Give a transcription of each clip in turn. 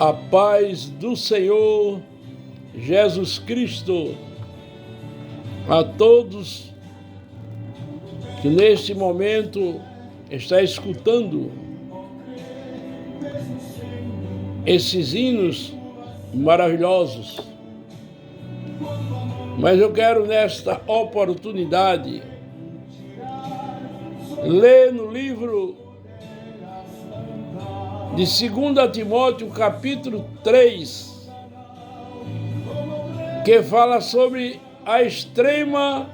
A paz do Senhor Jesus Cristo a todos que neste momento está escutando esses hinos maravilhosos. Mas eu quero nesta oportunidade ler no livro de 2 Timóteo, capítulo 3, que fala sobre a extrema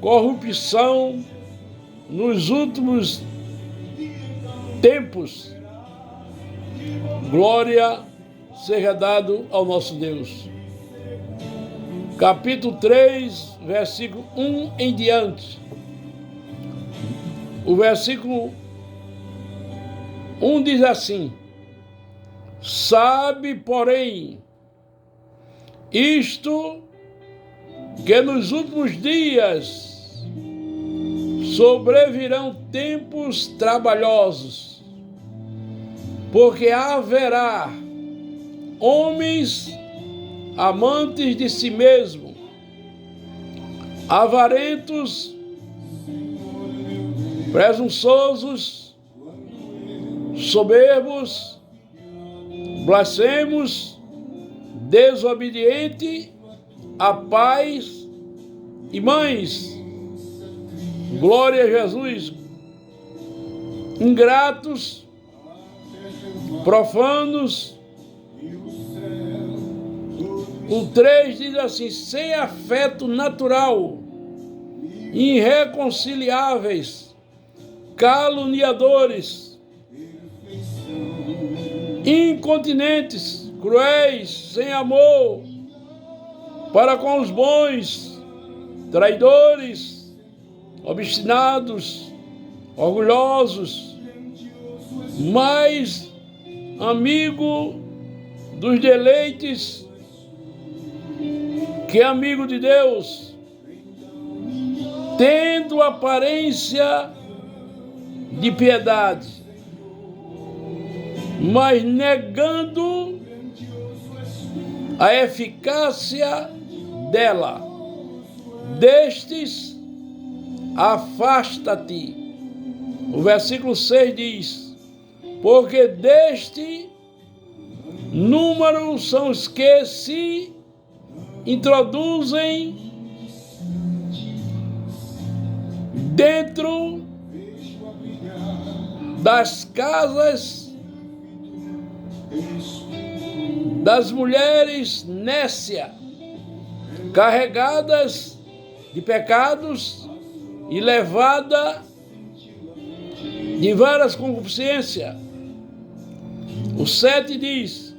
corrupção nos últimos tempos. Glória seja dado ao nosso Deus. Capítulo 3, versículo 1 em diante. O versículo 1 diz assim: sabe, porém, isto, que nos últimos dias sobrevirão tempos trabalhosos, porque haverá homens amantes de si mesmo, avarentos, presunçosos, soberbos, blasfemos, desobedientes a pais e mães. Glória a Jesus. Ingratos, profanos. O 3 diz assim: sem afeto natural, irreconciliáveis, caluniadores, incontinentes, cruéis, sem amor para com os bons, traidores, obstinados, orgulhosos, mais amigo dos deleites que amigo de Deus, tendo aparência de piedade, mas negando a eficácia dela. Destes, afasta-te. O versículo 6 diz: porque deste número são os que se introduzem dentro das casas das mulheres nécias, carregadas de pecados e levada de várias concupiscências. O 7 diz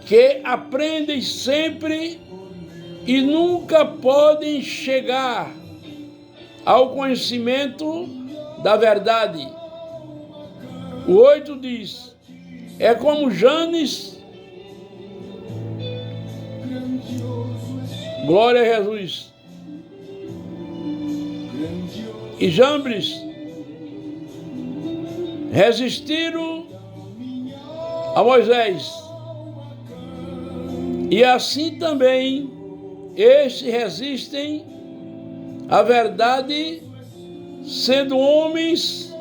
que aprendem sempre e nunca podem chegar ao conhecimento da verdade. O 8 diz: é como Janes, glória a Jesus, e Jambres resistiram a Moisés, e assim também estes resistem à verdade, sendo homens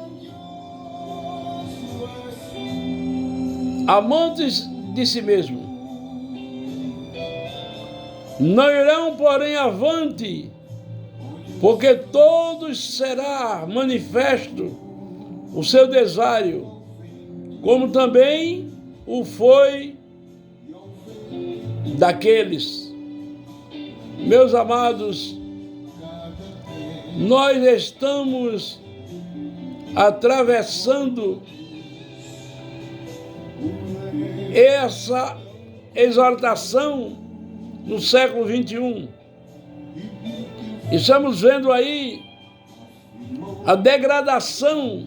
amantes de si mesmo. Não irão, porém, avante, porque todos será manifesto o seu desário, como também o foi daqueles. Meus amados, nós estamos atravessando essa exaltação no século 21. Estamos vendo aí a degradação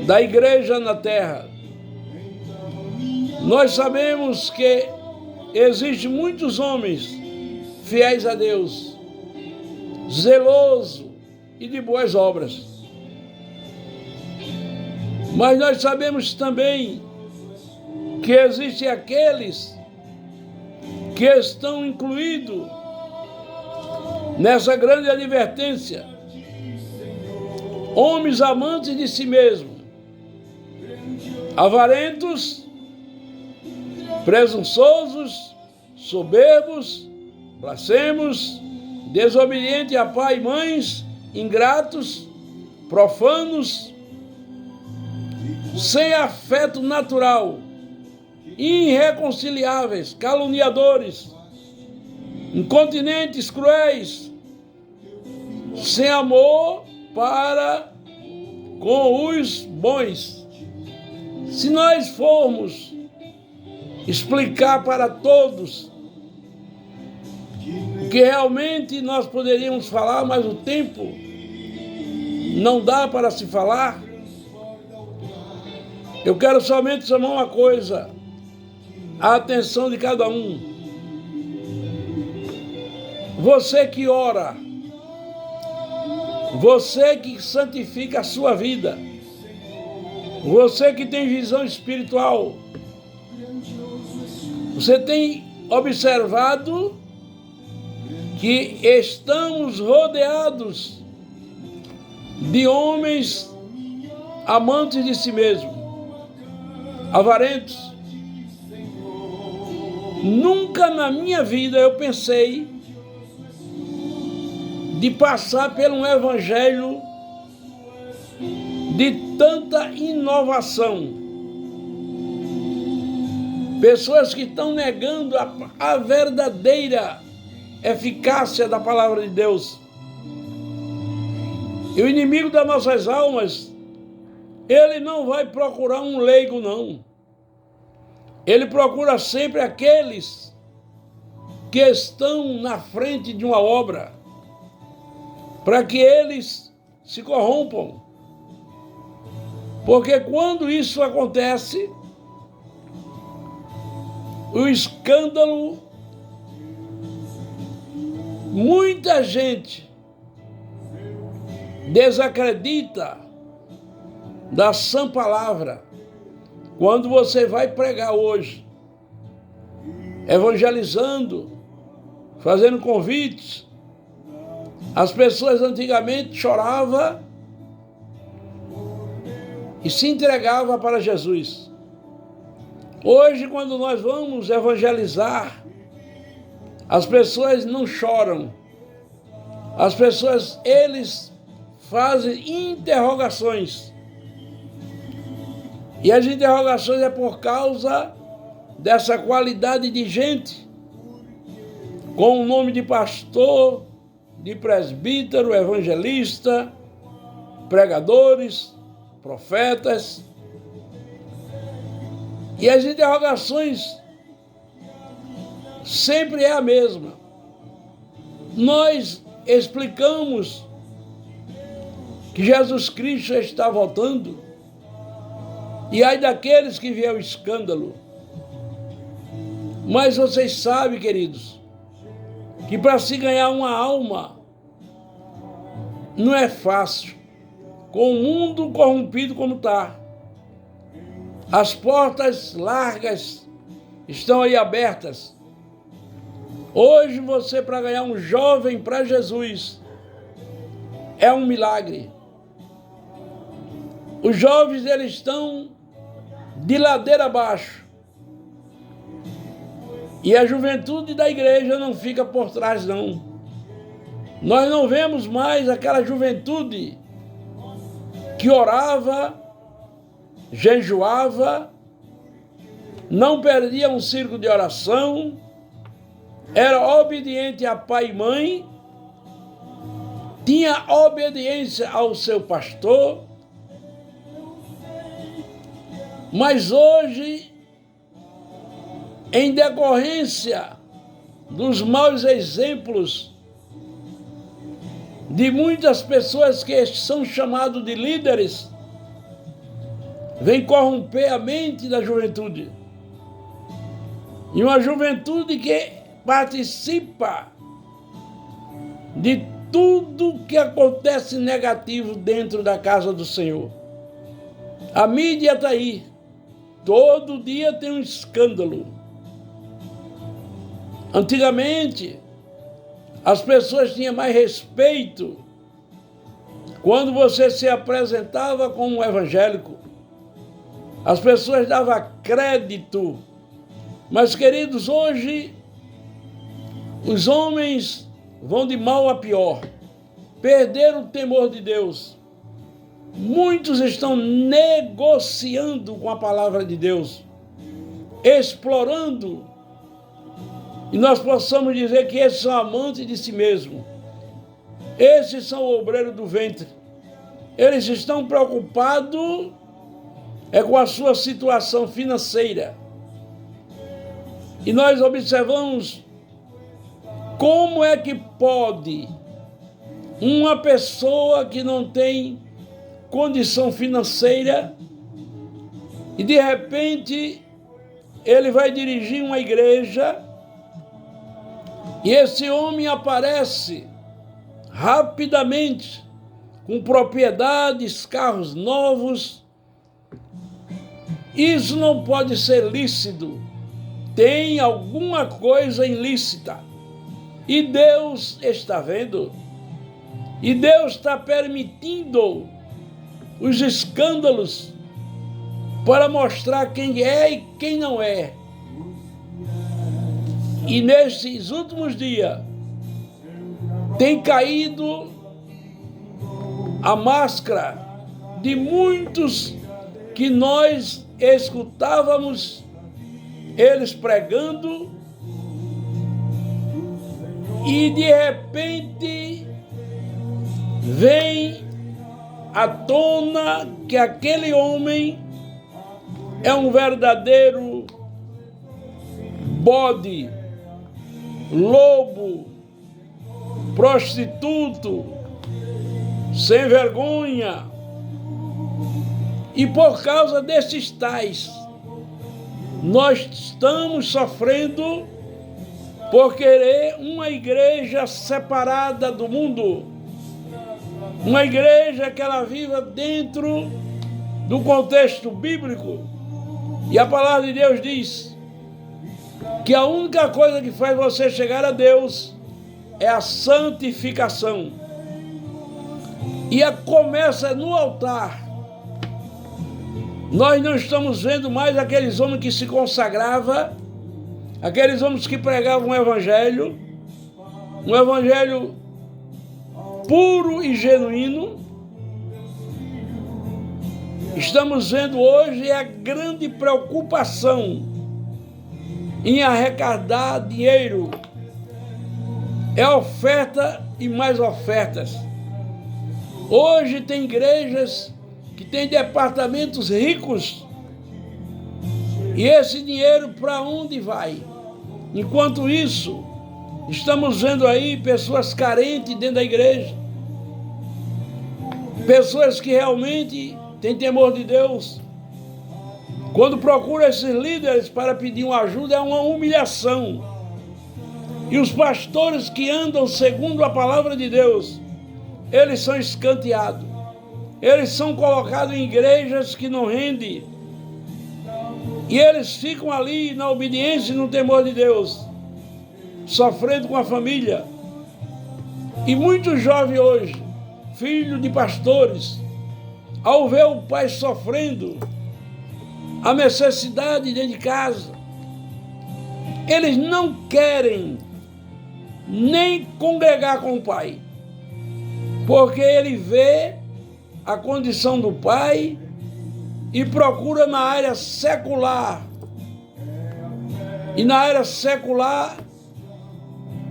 da igreja na terra. Nós sabemos que existem muitos homens fiéis a Deus, zelosos e de boas obras. Mas nós sabemos também que existem aqueles que estão incluídos nessa grande advertência. Homens amantes de si mesmos, avarentos, presunçosos, soberbos, blasfemos, desobedientes a pai e mães, ingratos, profanos, sem afeto natural, irreconciliáveis, caluniadores, incontinentes, cruéis, sem amor para com os bons. Se nós formos explicar para todos o que realmente nós poderíamos falar, mas o tempo não dá para se falar, eu quero somente chamar uma coisa, a atenção de cada um. Você que ora, você que santifica a sua vida, você que tem visão espiritual, você tem observado que estamos rodeados de homens amantes de si mesmos, avarentos. Nunca na minha vida eu pensei de passar por um evangelho de tanta inovação. Pessoas que estão negando a verdadeira eficácia da palavra de Deus. E o inimigo das nossas almas, ele não vai procurar um leigo, não. Ele procura sempre aqueles que estão na frente de uma obra, para que eles se corrompam. Porque quando isso acontece, o escândalo, muita gente desacredita da sã palavra. Quando você vai pregar hoje, evangelizando, fazendo convites, as pessoas antigamente choravam e se entregavam para Jesus. Hoje, quando nós vamos evangelizar, as pessoas não choram. As pessoas, eles fazem interrogações. E as interrogações é por causa dessa qualidade de gente, com o nome de pastor, de presbítero, evangelista, pregadores, profetas. E as interrogações sempre é a mesma. Nós explicamos que Jesus Cristo está voltando, e ai daqueles que vier o escândalo. Mas vocês sabem, queridos, que para se ganhar uma alma não é fácil, com o mundo corrompido como está. As portas largas estão aí abertas. Hoje você, para ganhar um jovem para Jesus, é um milagre. Os jovens, eles estão de ladeira abaixo. E a juventude da igreja não fica por trás, não. Nós não vemos mais aquela juventude que orava, jejuava, não perdia um círculo de oração, era obediente a pai e mãe, tinha obediência ao seu pastor. Mas hoje, em decorrência dos maus exemplos de muitas pessoas que são chamadas de líderes, vem corromper a mente da juventude. E uma juventude que participa de tudo que acontece negativo dentro da casa do Senhor. A mídia está aí. Todo dia tem um escândalo. Antigamente, as pessoas tinham mais respeito quando você se apresentava como um evangélico. As pessoas davam crédito. Mas, queridos, hoje os homens vão de mal a pior. Perderam o temor de Deus. Muitos estão negociando com a palavra de Deus, explorando. E nós possamos dizer que esses são amantes de si mesmos. Esses são o obreiro do ventre. Eles estão preocupados com a sua situação financeira. E nós observamos como é que pode uma pessoa que não tem condição financeira e de repente ele vai dirigir uma igreja e esse homem aparece rapidamente com propriedades, carros novos. Isso não pode ser lícito. Tem alguma coisa ilícita. E Deus está vendo. E Deus está permitindo os escândalos para mostrar quem é e quem não é. E nesses últimos dias tem caído a máscara de muitos que nós escutávamos eles pregando e de repente vem à tona que aquele homem é um verdadeiro bode, lobo, prostituto, sem vergonha. E por causa desses tais, nós estamos sofrendo por querer uma igreja separada do mundo. Uma igreja que ela viva dentro do contexto bíblico. E a palavra de Deus diz que a única coisa que faz você chegar a Deus é a santificação. E começa no altar. Nós não estamos vendo mais aqueles homens que se consagravam, aqueles homens que pregavam um evangelho puro e genuíno. Estamos vendo hoje a grande preocupação em arrecadar dinheiro. É oferta e mais ofertas. Hoje tem igrejas que têm departamentos ricos. E esse dinheiro para onde vai? Enquanto isso, estamos vendo aí pessoas carentes dentro da igreja. Pessoas que realmente têm temor de Deus. Quando procuram esses líderes para pedir uma ajuda, é uma humilhação. E os pastores que andam segundo a palavra de Deus, eles são escanteados. Eles são colocados em igrejas que não rendem. E eles ficam ali na obediência e no temor de Deus, sofrendo com a família. E muitos jovens hoje, filhos de pastores, ao ver o pai sofrendo a necessidade dentro de casa, eles não querem nem congregar com o pai, porque ele vê a condição do pai e procura na área secular. E na área secular,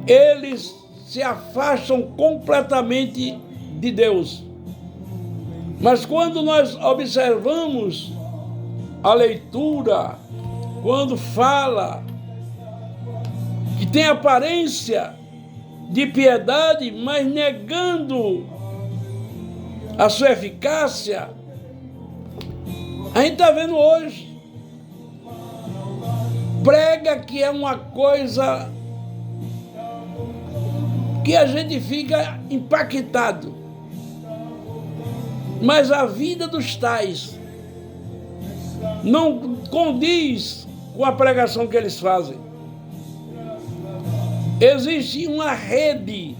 eles se afastam completamente de Deus. Mas quando nós observamos a leitura, quando fala que tem aparência de piedade, mas negando a sua eficácia, a gente está vendo hoje. Prega que é uma coisa que a gente fica impactado. Mas a vida dos tais não condiz com a pregação que eles fazem. Existe uma rede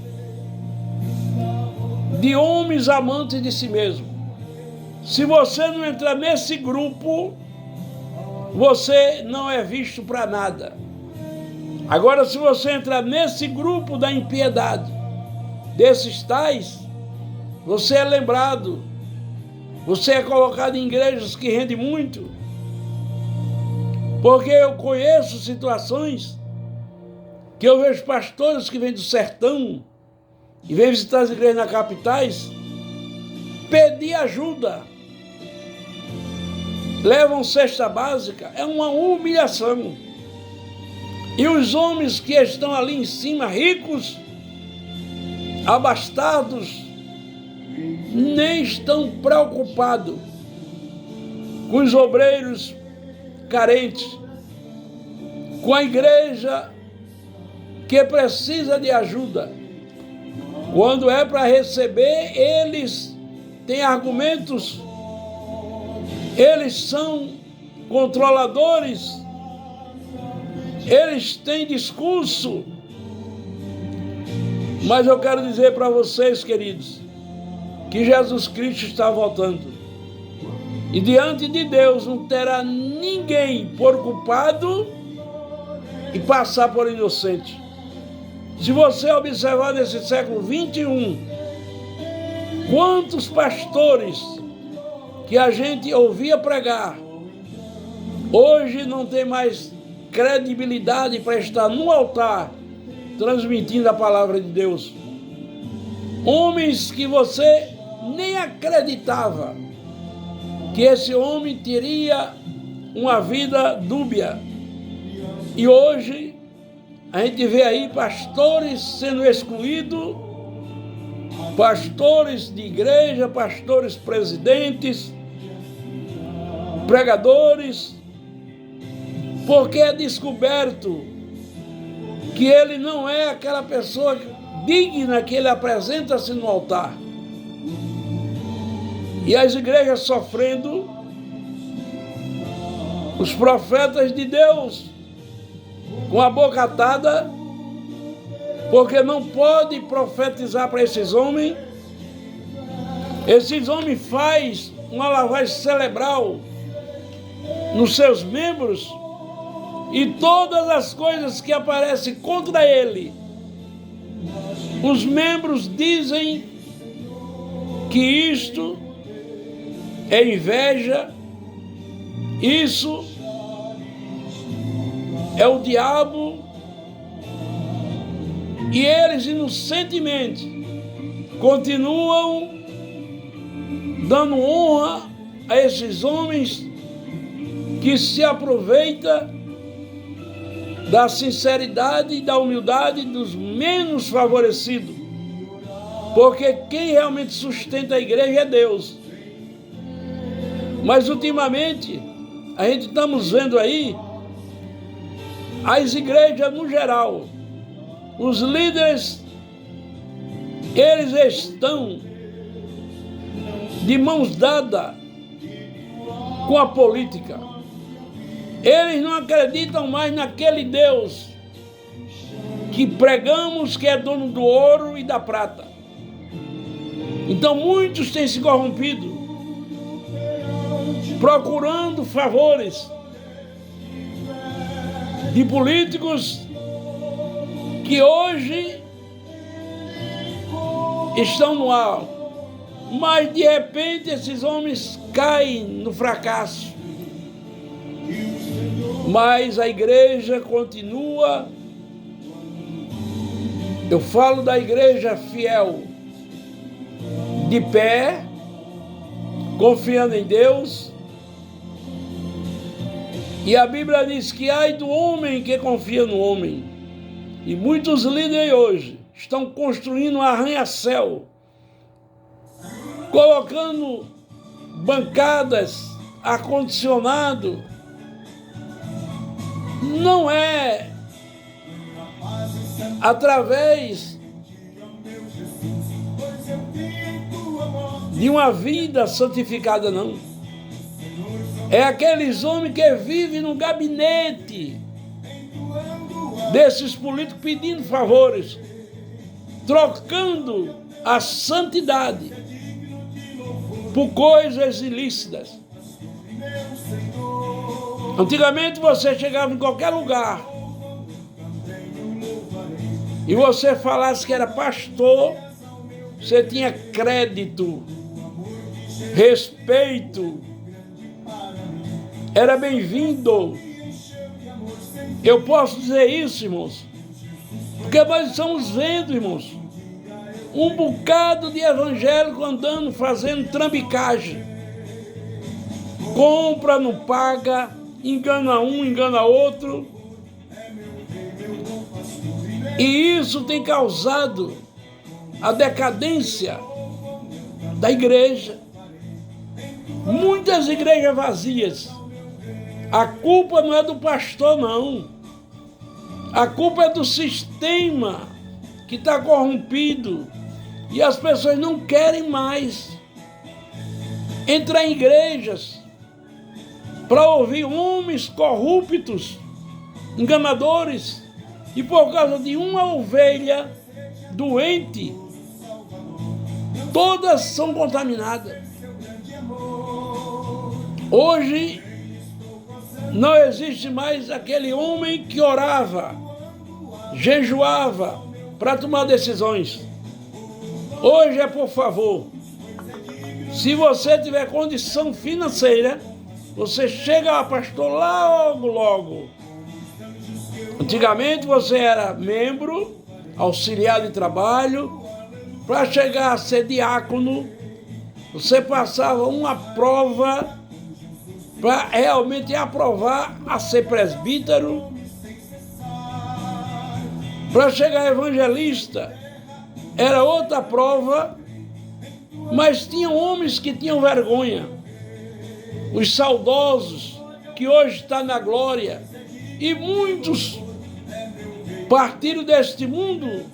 de homens amantes de si mesmo. Se você não entrar nesse grupo, você não é visto para nada. Agora, se você entrar nesse grupo da impiedade, desses tais, você é lembrado, você é colocado em igrejas que rendem muito. Porque eu conheço situações que eu vejo pastores que vêm do sertão e vêm visitar as igrejas nas capitais, pedir ajuda, levam cesta básica, é uma humilhação. E os homens que estão ali em cima, ricos, abastados, nem estão preocupados com os obreiros carentes, com a igreja que precisa de ajuda. Quando é para receber, eles têm argumentos, eles são controladores, eles têm discurso. Mas eu quero dizer para vocês, queridos, que Jesus Cristo está voltando. E diante de Deus não terá ninguém por culpado e passar por inocente. Se você observar nesse século 21, quantos pastores que a gente ouvia pregar, hoje não tem mais credibilidade para estar no altar transmitindo a palavra de Deus. Homens que você nem acreditava que esse homem teria uma vida dúbia. E hoje a gente vê aí pastores sendo excluídos, pastores de igreja, pastores presidentes, pregadores, porque é descoberto que ele não é aquela pessoa digna que ele apresenta-se no altar. E as igrejas sofrendo, os profetas de Deus com a boca atada, porque não pode profetizar para esses homens. Esses homens fazem uma lavagem cerebral nos seus membros e todas as coisas que aparecem contra ele, os membros dizem que isto é inveja, isso é o diabo, e eles inocentemente continuam dando honra a esses homens que se aproveitam da sinceridade e da humildade dos menos favorecidos, porque quem realmente sustenta a igreja é Deus. Mas ultimamente a gente estamos vendo aí as igrejas no geral, os líderes, eles estão de mãos dadas com a política. Eles não acreditam mais naquele Deus que pregamos, que é dono do ouro e da prata. Então muitos têm se corrompido, procurando favores de políticos que hoje estão no alto, mas de repente esses homens caem no fracasso. Mas a igreja continua, eu falo da igreja fiel, de pé, confiando em Deus. E a Bíblia diz que ai do homem que confia no homem. E muitos líderes hoje estão construindo um arranha-céu, colocando bancadas, ar-condicionado. Não é através de uma vida santificada, não. É aqueles homens que vivem no gabinete desses políticos pedindo favores, trocando a santidade por coisas ilícitas. Antigamente você chegava em qualquer lugar e você falasse que era pastor, você tinha crédito, respeito, era bem-vindo. Eu posso dizer isso, irmãos, porque nós estamos vendo, irmãos, um bocado de evangélico andando, fazendo trambicagem. Compra, não paga, engana um, engana outro. E isso tem causado a decadência da igreja. Muitas igrejas vazias. A culpa não é do pastor, não. A culpa é do sistema que está corrompido. E as pessoas não querem mais entrar em igrejas para ouvir homens corruptos, enganadores, e por causa de uma ovelha doente, todas são contaminadas. Hoje não existe mais aquele homem que orava, jejuava para tomar decisões. Hoje é por favor. Se você tiver condição financeira, você chega a pastor logo. Antigamente você era membro, auxiliar de trabalho. Para chegar a ser diácono, você passava uma prova para realmente aprovar a ser presbítero. Para chegar a evangelista, era outra prova, mas tinham homens que tinham vergonha. Os saudosos, que hoje estão na glória, e muitos partiram deste mundo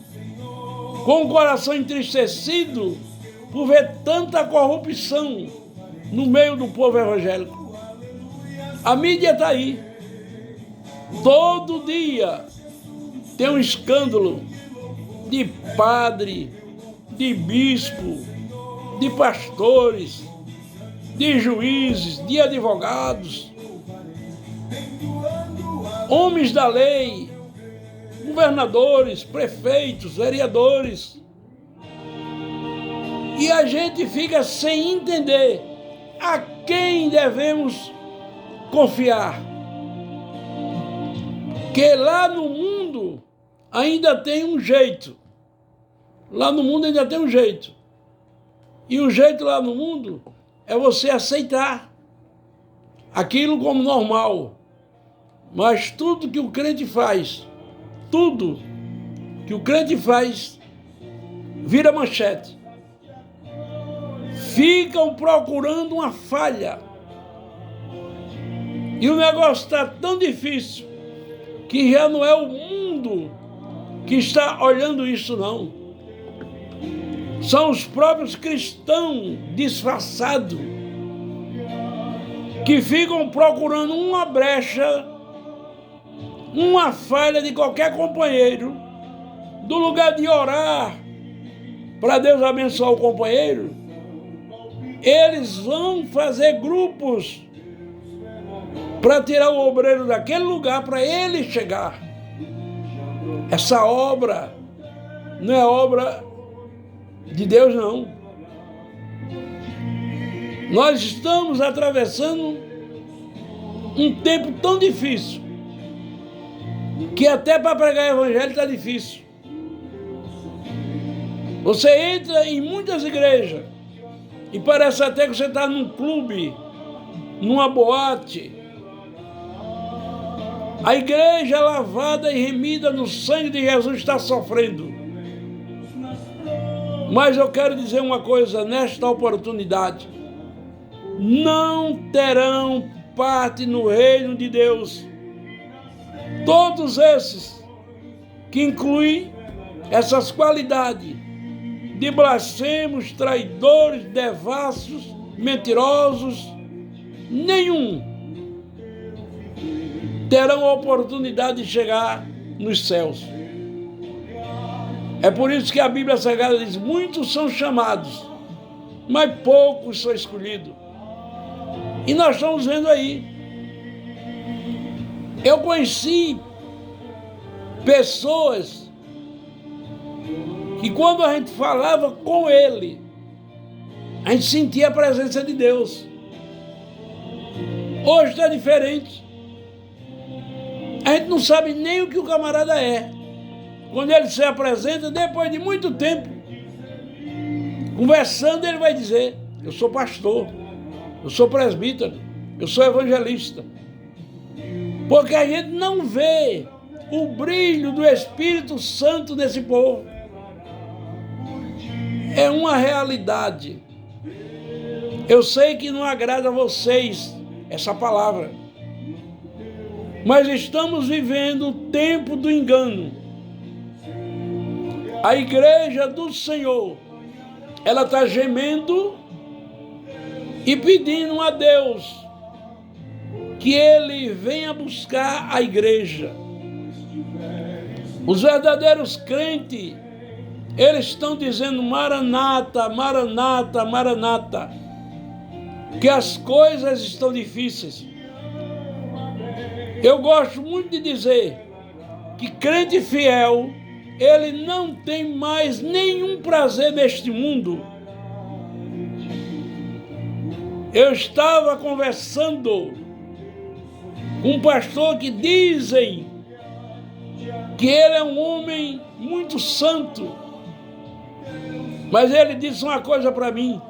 com o coração entristecido por ver tanta corrupção no meio do povo evangélico. A mídia está aí. Todo dia tem um escândalo de padre, de bispo, de pastores, de juízes, de advogados, homens da lei, governadores, prefeitos, vereadores. E a gente fica sem entender a quem devemos confiar. Que lá no mundo ainda tem um jeito. Lá no mundo ainda tem um jeito. E o jeito lá no mundo é você aceitar aquilo como normal. Mas tudo que o crente faz, tudo que o crente faz, vira manchete. Ficam procurando uma falha. E o negócio está tão difícil que já não é o mundo que está olhando isso, não. São os próprios cristãos disfarçados que ficam procurando uma brecha, uma falha de qualquer companheiro, do lugar de orar para Deus abençoar o companheiro, eles vão fazer grupos para tirar o obreiro daquele lugar para ele chegar. Essa obra não é obra de Deus, não. Nós estamos atravessando um tempo tão difícil que até para pregar o evangelho está difícil. Você entra em muitas igrejas e parece até que você está num clube, numa boate. A igreja lavada e remida no sangue de Jesus está sofrendo. Mas eu quero dizer uma coisa nesta oportunidade. Não terão parte no reino de Deus todos esses que incluem essas qualidades de blasfemos, traidores, devassos, mentirosos, nenhum terão a oportunidade de chegar nos céus. É por isso que a Bíblia Sagrada diz: muitos são chamados, mas poucos são escolhidos. E nós estamos vendo aí. Eu conheci pessoas que quando a gente falava com ele, a gente sentia a presença de Deus. Hoje está diferente. A gente não sabe nem o que o camarada é. Quando ele se apresenta, depois de muito tempo, conversando, ele vai dizer: eu sou pastor, eu sou presbítero, eu sou evangelista. Porque a gente não vê o brilho do Espírito Santo nesse povo. É uma realidade. Eu sei que não agrada a vocês essa palavra, mas estamos vivendo o tempo do engano. A igreja do Senhor, ela está gemendo e pedindo a Deus que Ele venha buscar a igreja. Os verdadeiros crentes, eles estão dizendo: Maranata, Maranata, Maranata, que as coisas estão difíceis. Eu gosto muito de dizer que crente fiel, ele não tem mais nenhum prazer neste mundo. Eu estava conversando com um pastor que dizem que ele é um homem muito santo, mas ele disse uma coisa para mim: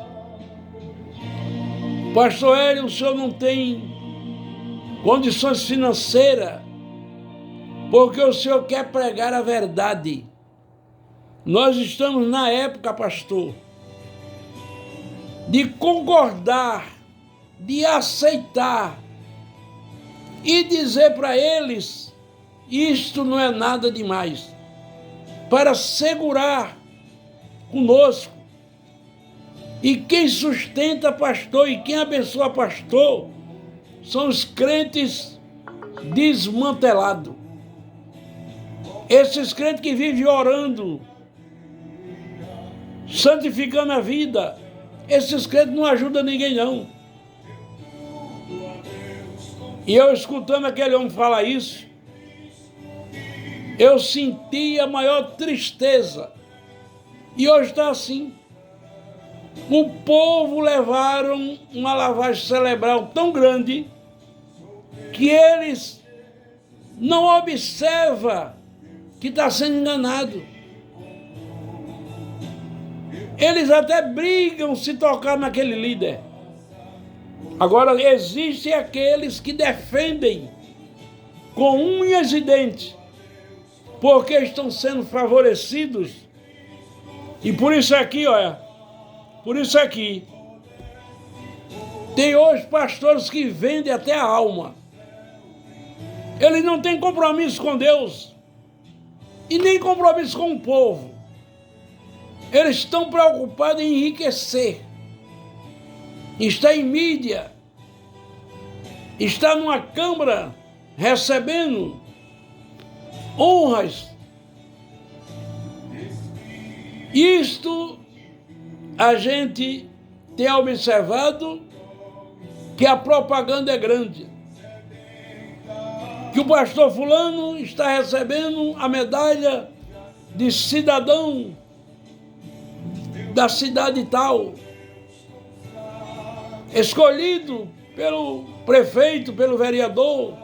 pastor Hélio, o senhor não tem condições financeiras, porque o senhor quer pregar a verdade. Nós estamos na época, pastor, de concordar, de aceitar e dizer para eles: isto não é nada demais, para segurar conosco. E quem sustenta pastor e quem abençoa pastor são os crentes desmantelados. Esses crentes que vivem orando, santificando a vida, esses crentes não ajudam ninguém, não. E eu escutando aquele homem falar isso, eu senti a maior tristeza. E hoje está assim. O povo levaram uma lavagem cerebral tão grande que eles não observam que está sendo enganado. Eles até brigam se tocar naquele líder. Agora, existem aqueles que defendem com unhas e dentes, porque estão sendo favorecidos. E por isso aqui, olha, por isso aqui, tem hoje pastores que vendem até a alma. Eles não têm compromisso com Deus e nem compromisso com o povo. Eles estão preocupados em enriquecer. Está em mídia, está numa câmara recebendo honras. Isto a gente tem observado que a propaganda é grande. Que o pastor fulano está recebendo a medalha de cidadão da cidade tal, escolhido pelo prefeito, pelo vereador,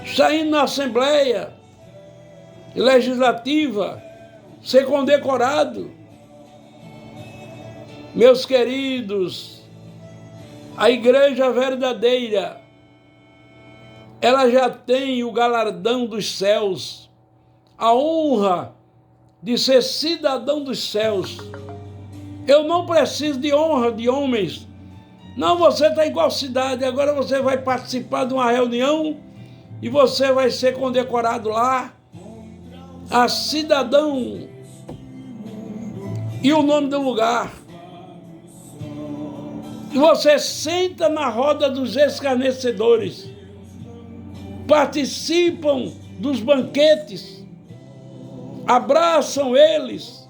está indo na Assembleia Legislativa ser condecorado. Meus queridos, a igreja verdadeira, ela já tem o galardão dos céus, a honra de ser cidadão dos céus. Eu não preciso de honra de homens. Não, você está em qual cidade? Agora você vai participar de uma reunião e você vai ser condecorado lá a cidadão e o nome do lugar. E você senta na roda dos escarnecedores, participam dos banquetes, abraçam eles,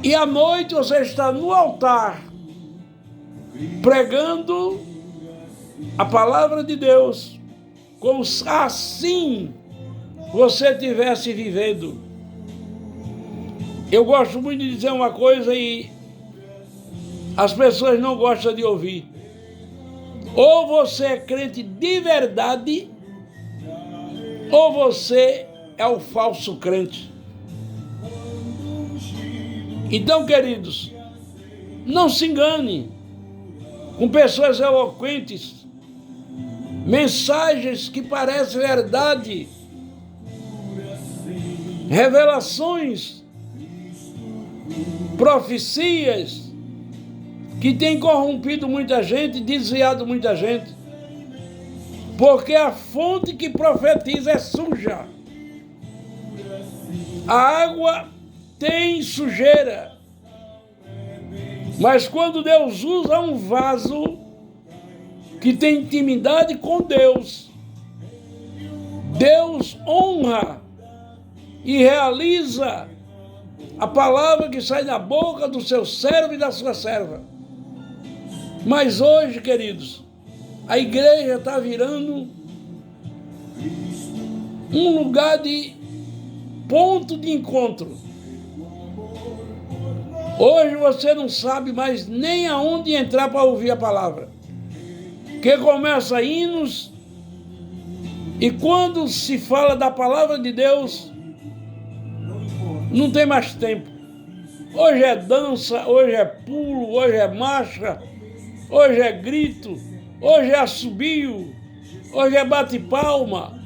e à noite você está no altar, pregando a palavra de Deus, como assim você estivesse vivendo. Eu gosto muito de dizer uma coisa e as pessoas não gostam de ouvir. Ou você é crente de verdade, ou você é o falso crente. Então, queridos, não se engane com pessoas eloquentes, mensagens que parecem verdade, revelações, profecias que têm corrompido muita gente, desviado muita gente, porque a fonte que profetiza é suja. A água tem sujeira, mas quando Deus usa um vaso que tem intimidade com Deus, Deus honra e realiza a palavra que sai da boca do seu servo e da sua serva. Mas hoje, queridos, a igreja está virando um lugar de ponto de encontro. Hoje você não sabe mais nem aonde entrar para ouvir a palavra. Que começa hinos, e quando se fala da palavra de Deus, não tem mais tempo. Hoje é dança, hoje é pulo, hoje é marcha, hoje é grito, hoje é assobio, hoje é bate-palma.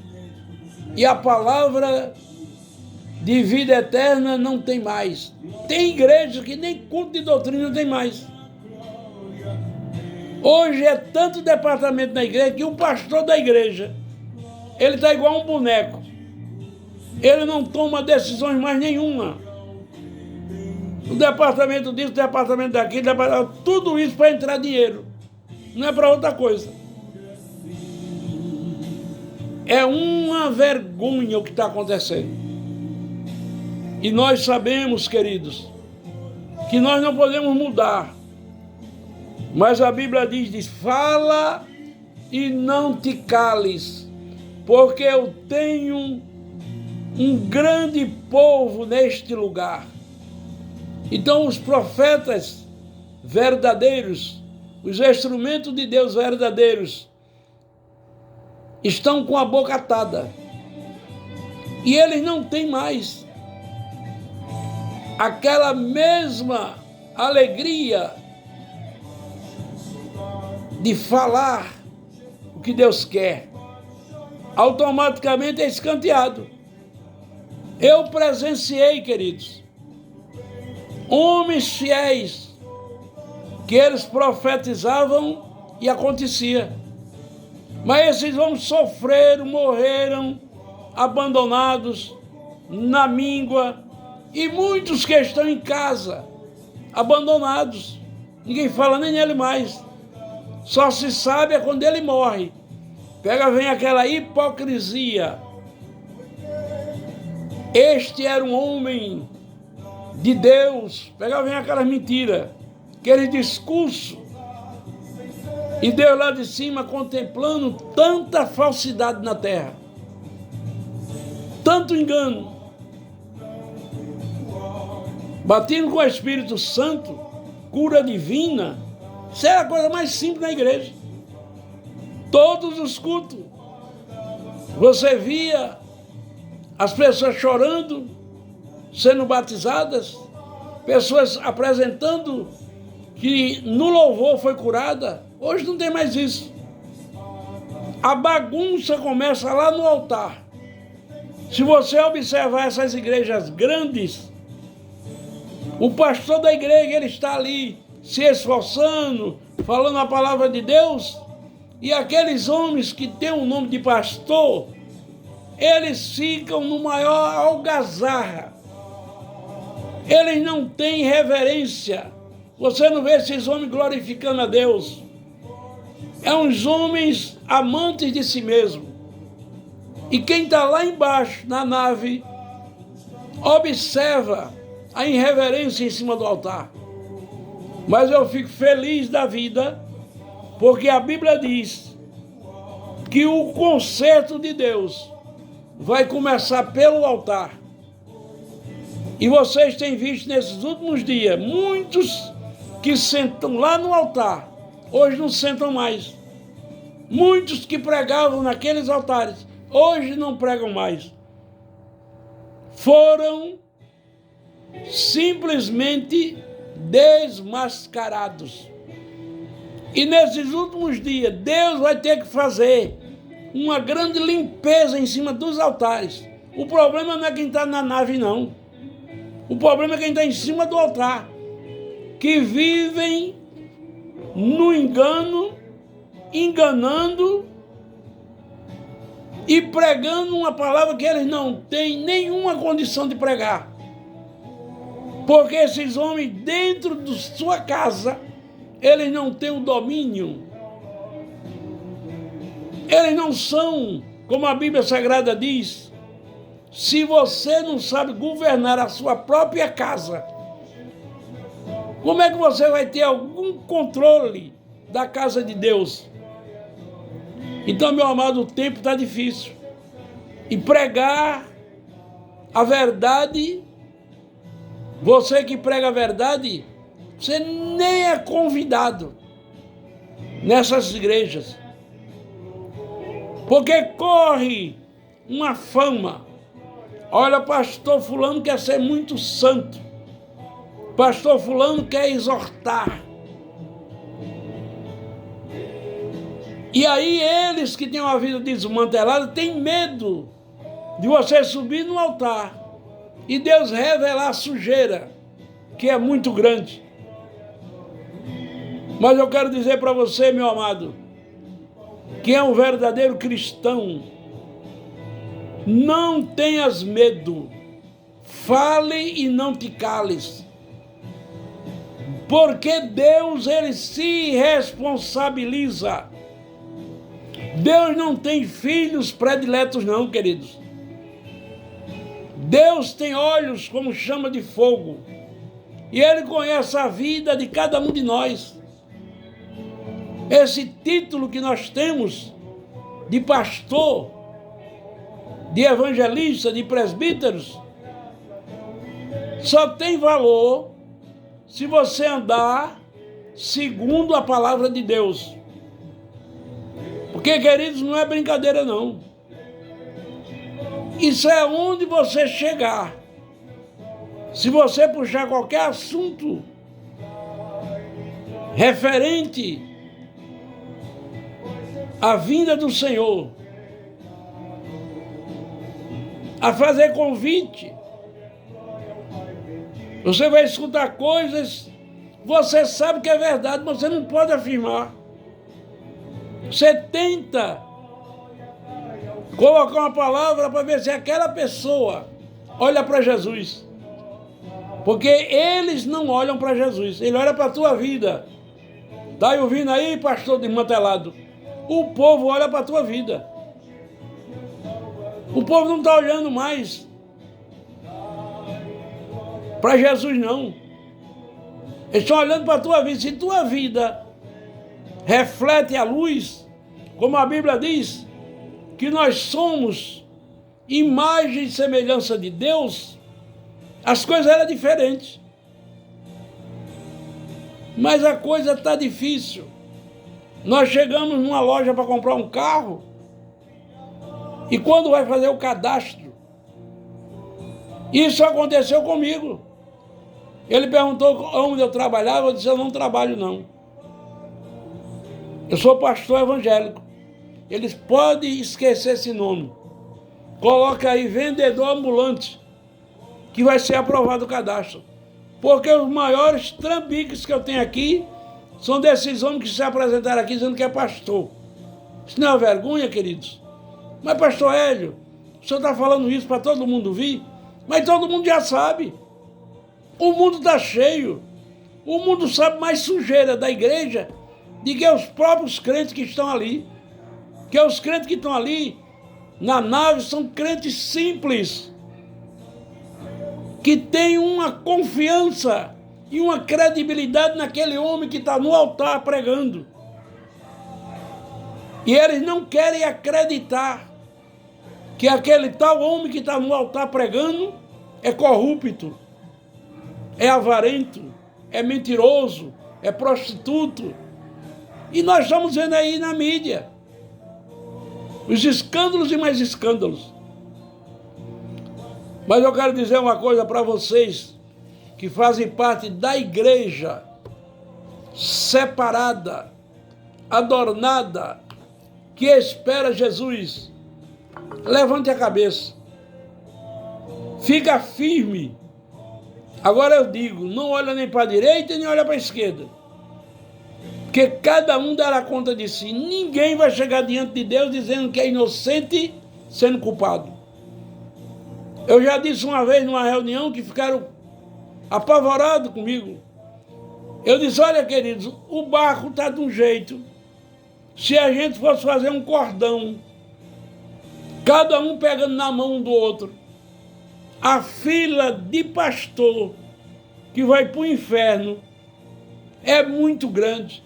E a palavra de vida eterna não tem mais. Tem igreja que nem culto de doutrina tem mais. Hoje é tanto departamento na igreja que o pastor da igreja, ele está igual um boneco. Ele não toma decisões mais nenhuma. O departamento disso, o departamento daquilo, tudo isso para entrar dinheiro. Não é para outra coisa. É uma vergonha o que está acontecendo. E nós sabemos, queridos, que nós não podemos mudar. Mas a Bíblia diz, fala e não te cales, porque eu tenho um grande povo neste lugar. Então os profetas verdadeiros, os instrumentos de Deus verdadeiros, estão com a boca atada. E eles não têm mais aquela mesma alegria de falar o que Deus quer. Automaticamente é escanteado. Eu presenciei, queridos, homens fiéis, que eles profetizavam e acontecia. Mas esses homens sofreram, morreram, abandonados, na míngua, e muitos que estão em casa, abandonados. Ninguém fala nem nele mais. Só se sabe é quando ele morre. Vem aquela hipocrisia. Este era um homem de Deus. Vem aquela mentira, aquele discurso. E Deus lá de cima contemplando tanta falsidade na terra. Tanto engano. Batismo com o Espírito Santo, cura divina, isso é a coisa mais simples na igreja. Todos os cultos, você via as pessoas chorando, sendo batizadas, pessoas apresentando que no louvor foi curada. Hoje não tem mais isso. A bagunça começa lá no altar. Se você observar essas igrejas grandes, o pastor da igreja, ele está ali se esforçando, falando a palavra de Deus, e aqueles homens que têm o nome de pastor, eles ficam no maior algazarra. Eles não têm reverência Você não vê esses homens glorificando a Deus. É uns homens amantes de si mesmo. E quem está lá embaixo, na nave, observa a irreverência em cima do altar. Mas eu fico feliz da vida, porque a Bíblia diz que o concerto de Deus vai começar pelo altar. E vocês têm visto nesses últimos dias, muitos que sentam lá no altar, hoje não sentam mais. Muitos que pregavam naqueles altares, hoje não pregam mais. Foram simplesmente desmascarados. E nesses últimos dias, Deus vai ter que fazer uma grande limpeza em cima dos altares. O problema não é quem está na nave, não. O problema é quem está em cima do altar, que vivem no engano, enganando e pregando uma palavra que eles não têm nenhuma condição de pregar. Porque esses homens, dentro de sua casa, eles não têm o domínio. Eles não são, como a Bíblia Sagrada diz, se você não sabe governar a sua própria casa, como é que você vai ter algum controle da casa de Deus? Então, meu amado, o tempo está difícil. E pregar a verdade, você que prega a verdade, você nem é convidado nessas igrejas. Porque corre uma fama. Olha, pastor fulano quer ser muito santo. Pastor fulano quer exortar. E aí eles que têm uma vida desmantelada têm medo de você subir no altar e Deus revelar a sujeira, que é muito grande. Mas eu quero dizer para você, meu amado, que é um verdadeiro cristão, não tenhas medo, fale e não te cales, porque Deus, ele se responsabiliza. Deus não tem filhos prediletos não, queridos. Deus tem olhos como chama de fogo, e ele conhece a vida de cada um de nós. Esse título que nós temos de pastor, de evangelista, de presbíteros, só tem valor se você andar segundo a palavra de Deus. Porque, queridos, não é brincadeira não. Isso é onde você chegar. Se você puxar qualquer assunto referente à vinda do Senhor, a fazer convite, você vai escutar coisas, você sabe que é verdade, mas você não pode afirmar. Você tenta colocar uma palavra para ver se aquela pessoa olha para Jesus. Porque eles não olham para Jesus, ele olha para a tua vida. Está ouvindo aí, pastor desmantelado? O povo olha para a tua vida. O povo não está olhando mais para Jesus, não. Eles estão olhando para a tua vida. Se tua vida reflete a luz, como a Bíblia diz, que nós somos imagem e semelhança de Deus, as coisas eram diferentes. Mas a coisa está difícil. Nós chegamos numa loja para comprar um carro, e quando vai fazer o cadastro, isso aconteceu comigo. Ele perguntou onde eu trabalhava, eu disse, eu não trabalho não. Eu sou pastor evangélico. Eles podem esquecer esse nome. Coloca aí, vendedor ambulante, que vai ser aprovado o cadastro. Porque os maiores trambiques que eu tenho aqui são desses homens que se apresentaram aqui dizendo que é pastor. Isso não é uma vergonha, queridos? Mas, pastor Hélio, o senhor está falando isso para todo mundo ouvir? Mas todo mundo já sabe. O mundo está cheio. O mundo sabe mais sujeira da igreja do que os próprios crentes que estão ali. Porque os crentes que estão ali na nave são crentes simples, que têm uma confiança e uma credibilidade naquele homem que está no altar pregando. E eles não querem acreditar que aquele tal homem que está no altar pregando é corrupto, é avarento, é mentiroso, é prostituto. E nós estamos vendo aí na mídia os escândalos e mais escândalos. Mas eu quero dizer uma coisa para vocês que fazem parte da igreja separada, adornada, que espera Jesus. Levante a cabeça. Fica firme. Agora eu digo, não olha nem para a direita nem olha para a esquerda. Porque cada um dará conta de si. Ninguém vai chegar diante de Deus dizendo que é inocente, sendo culpado. Eu já disse uma vez numa reunião que ficaram apavorados comigo. Eu disse, olha queridos, o barco está de um jeito. Se a gente fosse fazer um cordão, cada um pegando na mão um do outro, a fila de pastor que vai para o inferno é muito grande.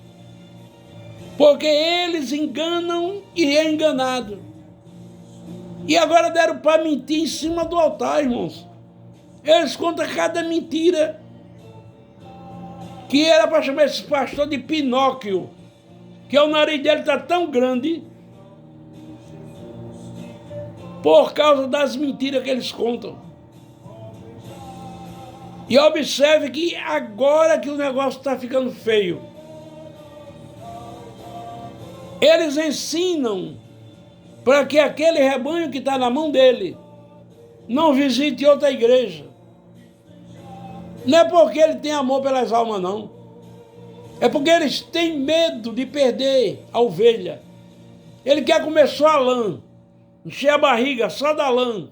Porque eles enganam e é enganado. E agora deram para mentir em cima do altar, irmãos. Eles contam cada mentira. Que era para chamar esse pastor de Pinóquio. Que o nariz dele está tão grande por causa das mentiras que eles contam. E observe que agora que o negócio está ficando feio, eles ensinam para que aquele rebanho que está na mão dele não visite outra igreja. Não é porque ele tem amor pelas almas, não. É porque eles têm medo de perder a ovelha. Ele quer comer só a lã, encher a barriga só da lã.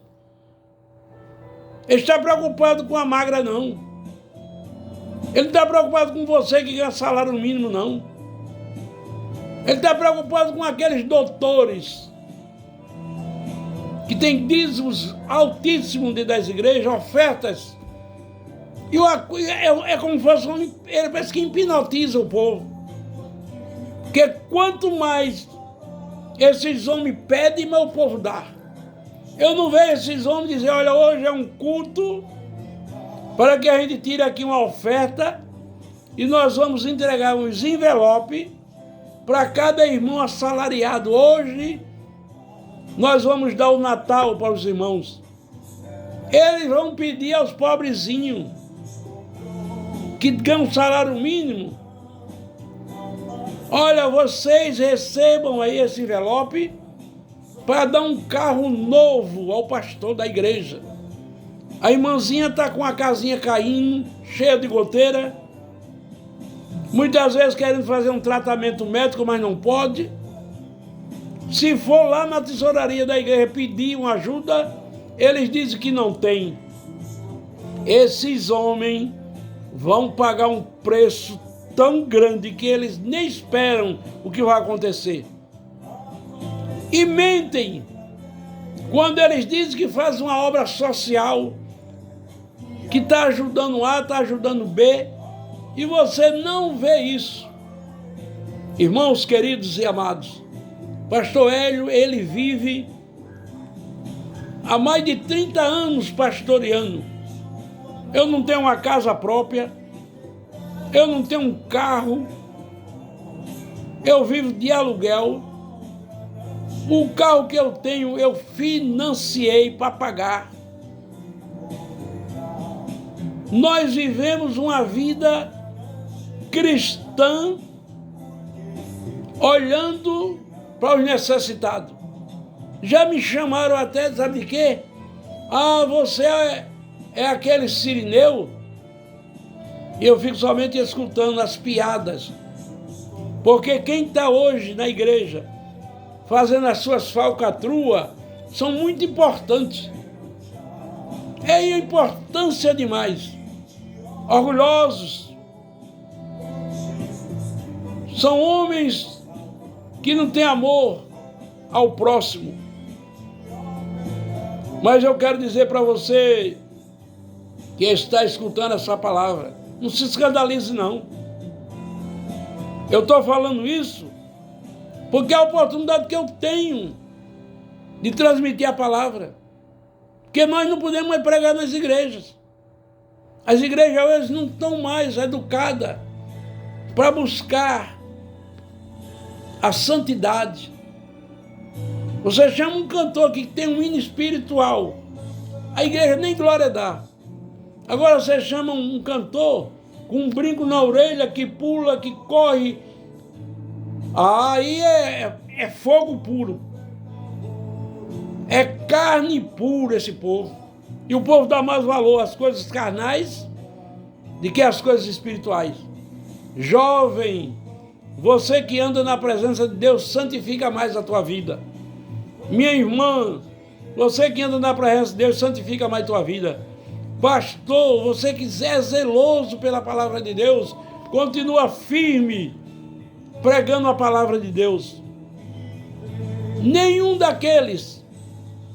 Ele está preocupado com a magra, não. Ele não está preocupado com você que ganha salário mínimo, não. Ele está preocupado com aqueles doutores que têm dízimos altíssimos das igrejas, ofertas. E é como se fosse ele parece que hipnotiza o povo. Porque quanto mais esses homens pedem, mais o povo dá. Eu não vejo esses homens dizer, olha, hoje é um culto para que a gente tire aqui uma oferta e nós vamos entregar uns envelopes para cada irmão assalariado. Hoje nós vamos dar o Natal para os irmãos. Eles vão pedir aos pobrezinhos que ganham salário mínimo, olha, vocês recebam aí esse envelope para dar um carro novo ao pastor da igreja. A irmãzinha está com a casinha caindo, cheia de goteira, muitas vezes querendo fazer um tratamento médico, mas não pode. Se for lá na tesouraria da igreja pedir uma ajuda, eles dizem que não tem. Esses homens vão pagar um preço tão grande que eles nem esperam o que vai acontecer. E mentem quando eles dizem que faz uma obra social, que está ajudando A, está ajudando B, e você não vê isso. Irmãos queridos e amados, pastor Hélio, ele vive há mais de 30 anos pastoreando. Eu não tenho uma casa própria, eu não tenho um carro, eu vivo de aluguel. O carro que eu tenho, eu financiei para pagar. Nós vivemos uma vida cristã, olhando para os necessitados. Já me chamaram até, sabe de quê? Ah, você é aquele Cirineu? E eu fico somente escutando as piadas. Porque quem está hoje na igreja fazendo as suas falcatruas são muito importantes. É importância demais. Orgulhosos, São homens que não têm amor ao próximo. Mas eu quero dizer para você que está escutando essa palavra, não se escandalize não. Eu estou falando isso porque é a oportunidade que eu tenho de transmitir a palavra. Porque nós não podemos mais pregar nas igrejas. As igrejas hoje não estão mais educadas para buscar a santidade. Você chama um cantor que tem um hino espiritual, a igreja nem glória dá. Agora você chama um cantor com um brinco na orelha, que pula, que corre, aí é fogo puro. É carne pura esse povo. E o povo dá mais valor às coisas carnais do que às coisas espirituais. Jovem, você que anda na presença de Deus, santifica mais a tua vida. Minha irmã, você que anda na presença de Deus, santifica mais a tua vida. Pastor, você que é zeloso pela palavra de Deus, continua firme, pregando a palavra de Deus. Nenhum daqueles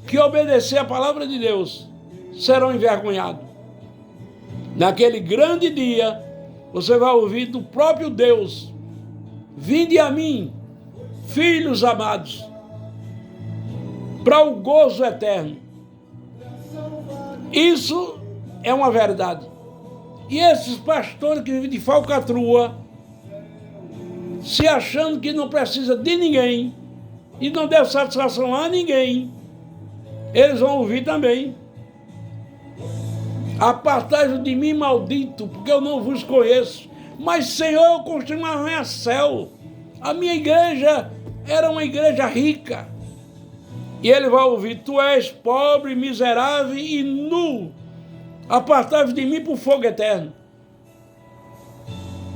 que obedecer a palavra de Deus serão envergonhados. Naquele grande dia, você vai ouvir do próprio Deus: vinde a mim, filhos amados, para o gozo eterno. Isso é uma verdade. E esses pastores que vivem de falcatrua, se achando que não precisa de ninguém e não deu satisfação a ninguém, eles vão ouvir também: apartai-vos de mim, maldito, porque eu não vos conheço. Mas, Senhor, eu construí um arranha-céu. A minha igreja era uma igreja rica. E ele vai ouvir: tu és pobre, miserável e nu. Apartai-vos de mim para o fogo eterno.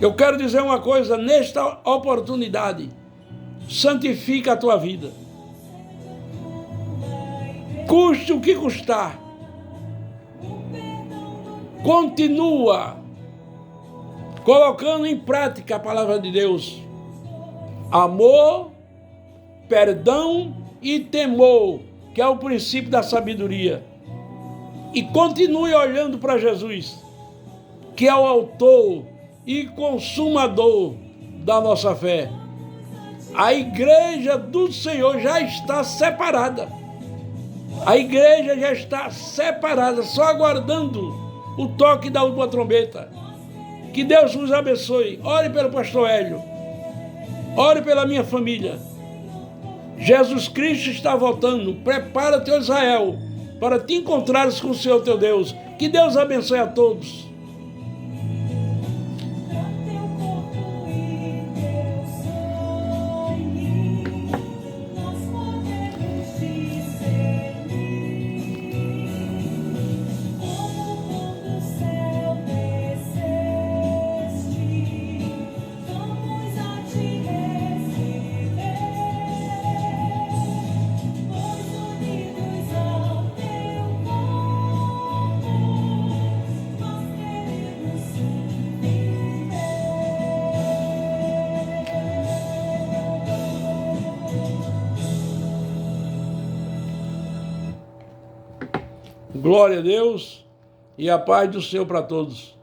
Eu quero dizer uma coisa, nesta oportunidade: santifica a tua vida. Custe o que custar. Continua colocando em prática a palavra de Deus. Amor, perdão e temor, que é o princípio da sabedoria. E continue olhando para Jesus, que é o autor e consumador da nossa fé. A igreja do Senhor já está separada. A igreja já está separada, só aguardando o toque da última trombeta. Que Deus nos abençoe. Ore pelo pastor Hélio. Ore pela minha família. Jesus Cristo está voltando. Prepara-te, ó Israel, para te encontrares com o Senhor teu Deus. Que Deus abençoe a todos. Glória a Deus e a paz do Senhor para todos.